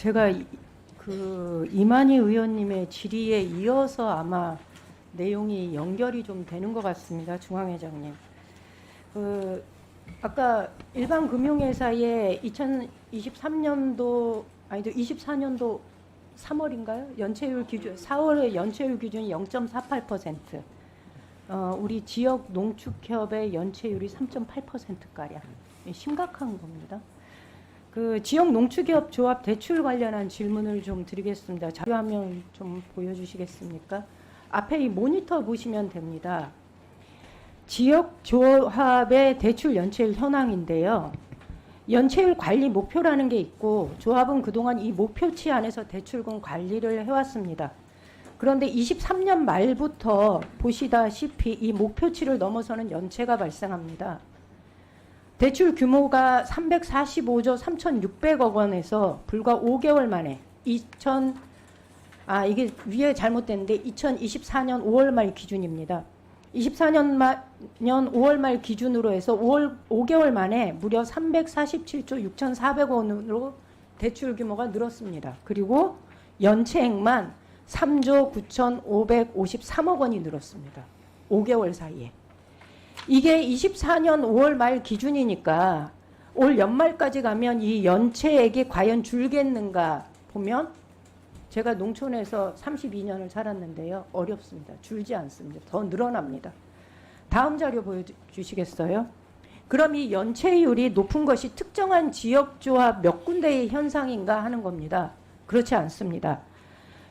제가 이만희 의원님의 질의에 이어서 아마 내용이 연결이 좀 되는 것 같습니다. 중앙회장님. 아까 일반 금융회사의 2023년도 아니죠 24년도 3월인가요? 연체율 기준 4월의 연체율 기준이 0.48%. 우리 지역 농축협의 연체율이 3.8%가량. 심각한 겁니다. 지역 농축협 조합 대출 관련한 질문을 좀 드리겠습니다. 자료화면 좀 보여주시겠습니까? 앞에 이 모니터 보시면 됩니다. 지역 조합의 대출 연체율 현황인데요. 연체율 관리 목표라는 게 있고 조합은 그동안 이 목표치 안에서 대출금 관리를 해왔습니다. 그런데 23년 말부터 보시다시피 이 목표치를 넘어서는 연체가 발생합니다. 대출 규모가 345조 3,600억 원에서 불과 5개월 만에 이게 위에 잘못됐는데 2024년 5월 말 기준입니다. 24년 5월 말 기준으로 해서 5개월 만에 무려 347조 6,400억 원으로 대출 규모가 늘었습니다. 그리고 연체액만 3조 9,553억 원이 늘었습니다. 5개월 사이에. 이게 24년 5월 말 기준이니까 올 연말까지 가면 이 연체액이 과연 줄겠는가 보면 제가 농촌에서 32년을 살았는데요. 어렵습니다. 줄지 않습니다. 더 늘어납니다. 다음 자료 보여주시겠어요? 그럼 이 연체율이 높은 것이 특정한 지역조합 몇 군데의 현상인가 하는 겁니다. 그렇지 않습니다.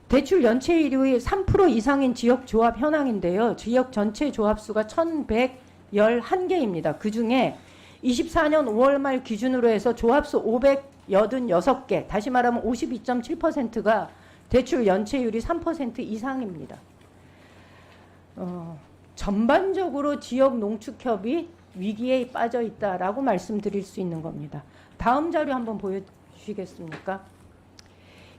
대출 연체율이 3% 이상인 지역조합 현황인데요. 지역 전체 조합수가 1,111개입니다. 그중에 24년 5월 말 기준으로 해서 조합수 586개, 다시 말하면 52.7%가 대출 연체율이 3% 이상입니다. 전반적으로 지역 농축협이 위기에 빠져 있다라고 말씀드릴 수 있는 겁니다. 다음 자료 한번 보여주시겠습니까?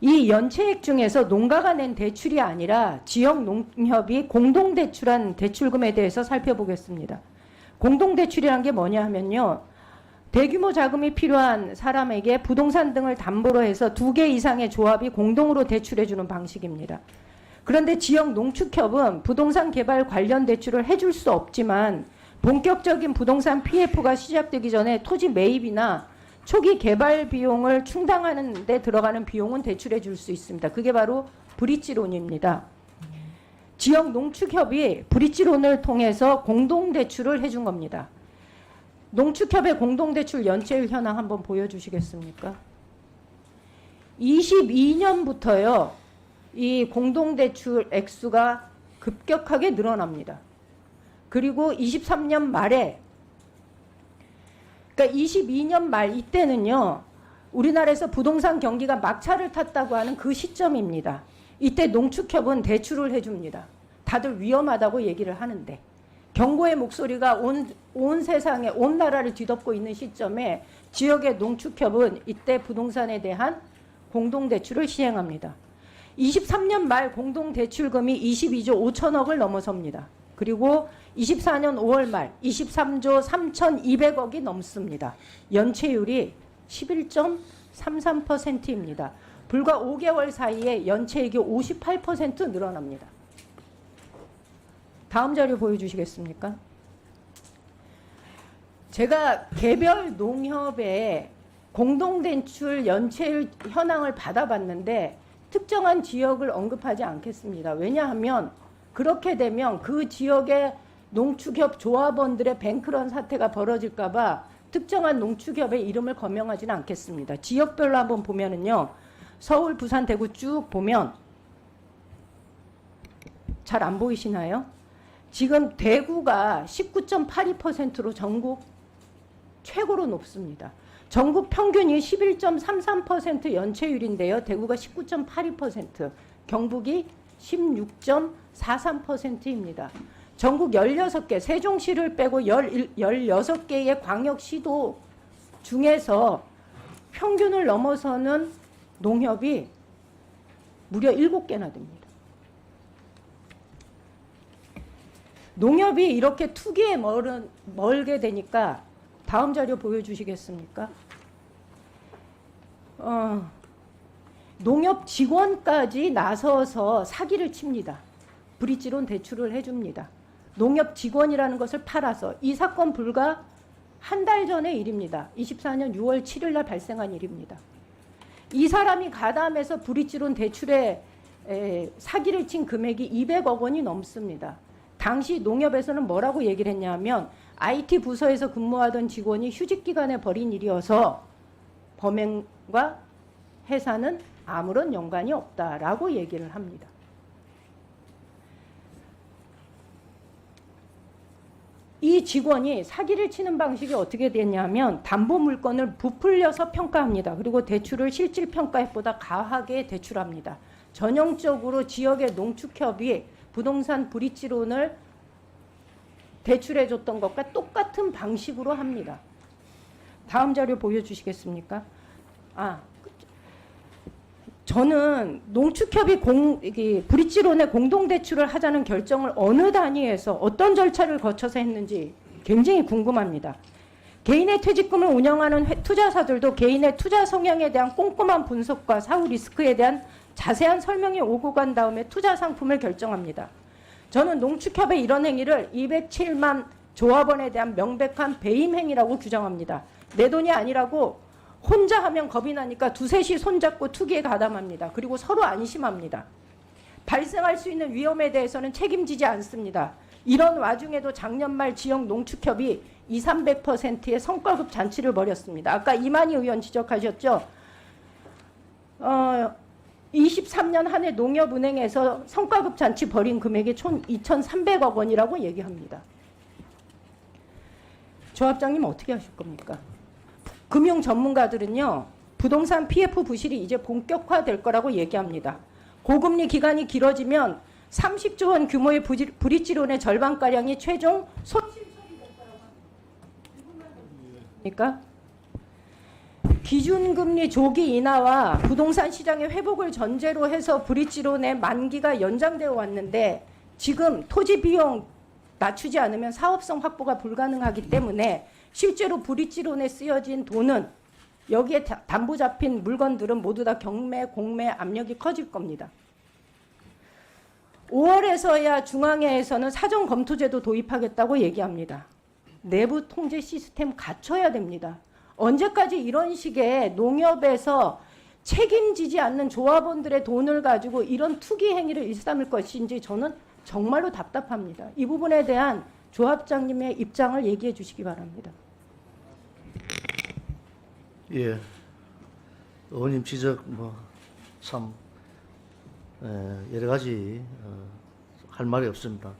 이 연체액 중에서 농가가 낸 대출이 아니라 지역 농협이 공동대출한 대출금에 대해서 살펴보겠습니다. 공동대출이란 게 뭐냐 하면요. 대규모 자금이 필요한 사람에게 부동산 등을 담보로 해서 2개 이상의 조합이 공동으로 대출해주는 방식입니다. 그런데 지역 농축협은 부동산 개발 관련 대출을 해줄 수 없지만 본격적인 부동산 PF가 시작되기 전에 토지 매입이나 초기 개발 비용을 충당하는 데 들어가는 비용은 대출해 줄 수 있습니다. 그게 바로 브릿지론입니다. 지역 농축협이 브릿지론을 통해서 공동대출을 해준 겁니다. 농축협의 공동대출 연체율 현황 한번 보여주시겠습니까? 22년부터요. 이 공동대출 액수가 급격하게 늘어납니다. 그리고 23년 말에 그러니까 22년 말 이때는요. 우리나라에서 부동산 경기가 막차를 탔다고 하는 그 시점입니다. 이때 농축협은 대출을 해줍니다. 다들 위험하다고 얘기를 하는데 경고의 목소리가 온 세상에 온 나라를 뒤덮고 있는 시점에 지역의 농축협은 이때 부동산에 대한 공동대출을 시행합니다. 23년 말 공동대출금이 22조 5천억을 넘어섭니다. 그리고 24년 5월 말 23조 3,200억이 넘습니다. 연체율이 11.33%입니다. 불과 5개월 사이에 연체액이 58% 늘어납니다. 다음 자료 보여주시겠습니까? 제가 개별 농협의 공동대출 연체율 현황을 받아봤는데 특정한 지역을 언급하지 않겠습니다. 왜냐하면 그렇게 되면 그 지역의 농축협 조합원들의 뱅크런 사태가 벌어질까 봐 특정한 농축협의 이름을 거명하지는 않겠습니다. 지역별로 한번 보면은요. 서울, 부산, 대구 쭉 보면 잘 안 보이시나요? 지금 대구가 19.82%로 전국 최고로 높습니다. 전국 평균이 11.33% 연체율인데요. 대구가 19.82%, 경북이 16.43%입니다. 전국 16개, 세종시를 빼고 16개의 광역시도 중에서 평균을 넘어서는 농협이 무려 7개나 됩니다. 농협이 이렇게 투기에 멀게 되니까 다음 자료 보여주시겠습니까? 농협 직원까지 나서서 사기를 칩니다. 브릿지론 대출을 해줍니다. 농협 직원이라는 것을 팔아서 이 사건 불과 한 달 전의 일입니다. 24년 6월 7일 날 발생한 일입니다. 이 사람이 가담해서 브릿지론 대출에 사기를 친 금액이 200억 원이 넘습니다. 당시 농협에서는 뭐라고 얘기를 했냐면 IT 부서에서 근무하던 직원이 휴직 기간에 벌인 일이어서 범행과 회사는 아무런 연관이 없다라고 얘기를 합니다. 이 직원이 사기를 치는 방식이 어떻게 됐냐면 담보 물건을 부풀려서 평가합니다. 그리고 대출을 실질 평가액보다 가하게 대출합니다. 전형적으로 지역의 농축협이 부동산 브릿지론을 대출해줬던 것과 똑같은 방식으로 합니다. 다음 자료 보여주시겠습니까? 저는 농축협이 브릿지론에 공동대출을 하자는 결정을 어느 단위에서 어떤 절차를 거쳐서 했는지 굉장히 궁금합니다. 개인의 퇴직금을 운영하는 투자사들도 개인의 투자 성향에 대한 꼼꼼한 분석과 사후 리스크에 대한 자세한 설명이 오고 간 다음에 투자 상품을 결정합니다. 저는 농축협의 이런 행위를 207만 조합원에 대한 명백한 배임 행위라고 규정합니다. 내 돈이 아니라고 혼자 하면 겁이 나니까 두셋이 손잡고 투기에 가담합니다. 그리고 서로 안심합니다. 발생할 수 있는 위험에 대해서는 책임지지 않습니다. 이런 와중에도 작년 말 지역 농축협이 200~300%의 성과급 잔치를 벌였습니다. 아까 이만희 의원 지적하셨죠? 23년 한 해 농협은행에서 성과급 잔치 벌인 금액이 총 2,300억 원이라고 얘기합니다. 조합장님 어떻게 하실 겁니까? 금융 전문가들은요, 부동산 PF 부실이 이제 본격화될 거라고 얘기합니다. 고금리 기간이 길어지면 30조 원 규모의 브릿지론의 절반가량이 최종 손실 처리될 거라고 합니다. 기준금리 조기 인하와 부동산 시장의 회복을 전제로 해서 브릿지론의 만기가 연장되어 왔는데 지금 토지 비용 낮추지 않으면 사업성 확보가 불가능하기 때문에 실제로 브릿지론에 쓰여진 돈은 여기에 담보 잡힌 물건들은 모두 다 경매, 공매 압력이 커질 겁니다. 5월에서야 중앙회에서는 사전 검토제도 도입하겠다고 얘기합니다. 내부 통제 시스템 갖춰야 됩니다. 언제까지 이런 식의 농협에서 책임지지 않는 조합원들의 돈을 가지고 이런 투기 행위를 일삼을 것인지 저는 정말로 답답합니다. 이 부분에 대한 조합장님의 입장을 얘기해 주시기 바랍니다. 예, 의원님 지적 참 여러 가지 할 말이 없습니다.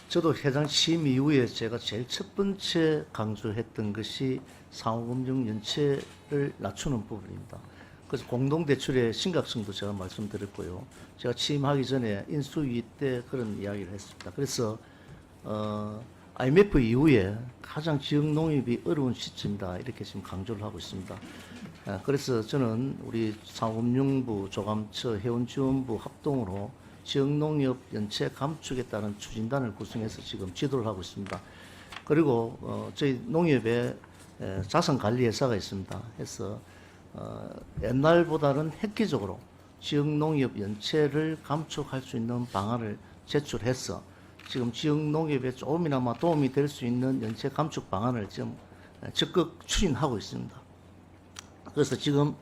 저도 회장 취임 이후에 제가 제일 첫 번째 강조했던 것이 상호금융 연체를 낮추는 부분입니다. 그래서 공동대출의 심각성도 제가 말씀드렸고요. 제가 취임하기 전에 인수위 때 그런 이야기를 했습니다. 그래서 IMF 이후에 가장 지역농협이 어려운 시점이다 이렇게 지금 강조를 하고 있습니다. 그래서 저는 우리 상호금융부, 조감처, 해운지원부 합동으로 지역농협 연체 감축에 따른 추진단을 구성해서 지금 지도를 하고 있습니다. 그리고 저희 농협에 자산관리회사가 있습니다. 해서 옛날보다는 획기적으로 지역농협 연체를 감축할 수 있는 방안을 제출해서 지금 지역농협에 조금이나마 도움이 될 수 있는 연체 감축 방안을 지금 적극 추진하고 있습니다. 그래서 지금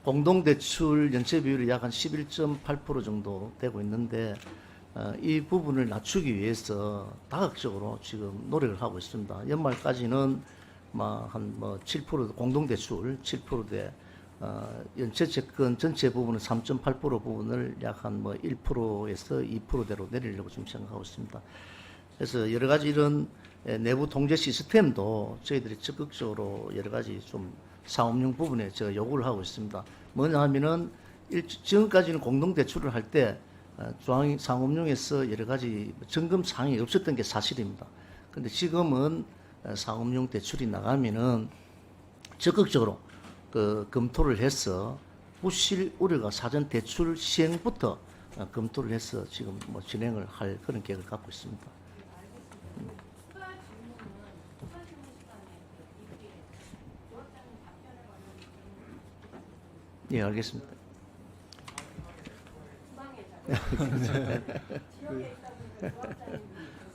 공동대출 연체 비율이 약 한 11.8% 정도 되고 있는데 이 부분을 낮추기 위해서 다각적으로 지금 노력을 하고 있습니다. 연말까지는 한 7% 공동대출 7%대 연체 채권 전체 부분은 3.8% 부분을 약 한 1%에서 2%대로 내리려고 지금 생각하고 있습니다. 그래서 여러 가지 이런 내부 통제 시스템도 저희들이 적극적으로 여러 가지 좀 상업용 부분에 제가 요구를 하고 있습니다. 뭐냐 하면은 지금까지는 공동대출을 할 때 중앙상업용에서 여러 가지 점검 사항이 없었던 게 사실입니다. 그런데 지금은 상업용 대출이 나가면은 적극적으로 검토를 해서 부실 우려가 사전 대출 시행부터 검토를 해서 지금 진행을 할 그런 계획을 갖고 있습니다. 예, 알겠습니다.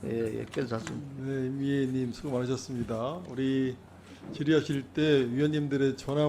예, 괜찮습니다. 네, 임의님 수고 많으셨습니다. 우리 질의하실 때 위원님들의 전화